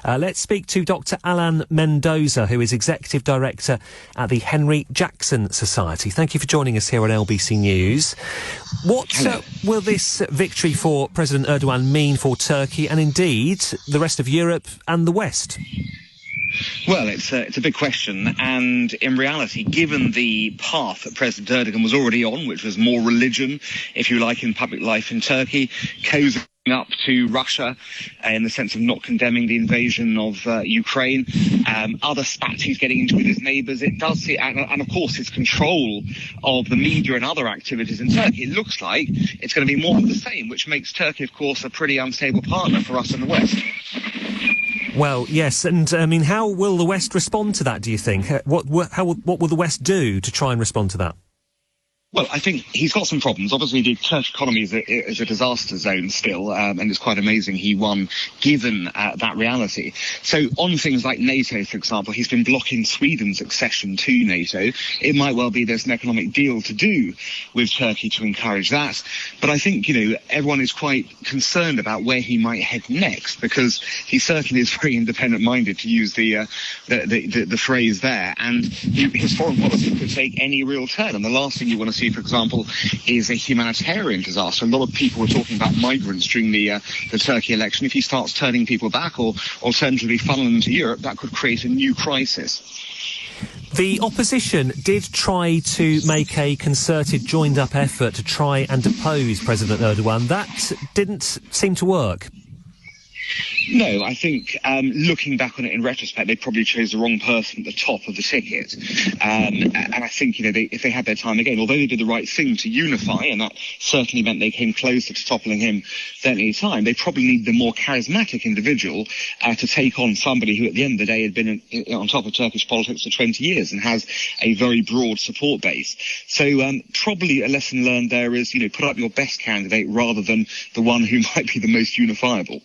Let's speak to Dr. Alan Mendoza, who is Executive Director at the Henry Jackson Society. Thank you for joining us here on LBC News. What will this victory for President Erdogan mean for Turkey and indeed the rest of Europe and the West? Well, it's a big question, and in reality, given the path that President Erdogan was already on, which was more religion, if you like, in public life in Turkey, cozying up to Russia in the sense of not condemning the invasion of Ukraine, other spats he's getting into with his neighbours, it does see, and of course his control of the media and other activities in Turkey, it looks like it's going to be more of the same, which makes Turkey, of course, a pretty unstable partner for us in the West. Well, yes, and I mean, how will the West respond to that, do you think? What will the West do to try and respond to that? Well, I think he's got some problems. Obviously, the Turkish economy is a disaster zone still, and it's quite amazing he won given that reality. So on things like NATO, for example, he's been blocking Sweden's accession to NATO. It might well be there's an economic deal to do with Turkey to encourage that. But I think, everyone is quite concerned about where he might head next, because he certainly is very independent-minded, to use the phrase there. And his foreign policy could take any real turn. And the last thing you want to see, for example, is a humanitarian disaster. A lot of people were talking about migrants during the Turkey election. If he starts turning people back or alternatively funneling them to Europe, that could create a new crisis. The opposition did try to make a concerted, joined-up effort to try and depose President Erdogan. That didn't seem to work. No, I think looking back on it in retrospect, they probably chose the wrong person at the top of the ticket. And I think, if they had their time again, although they did the right thing to unify, and that certainly meant they came closer to toppling him than any time, they probably need the more charismatic individual to take on somebody who at the end of the day had been on top of Turkish politics for 20 years and has a very broad support base. So probably a lesson learned there is, put up your best candidate rather than the one who might be the most unifiable.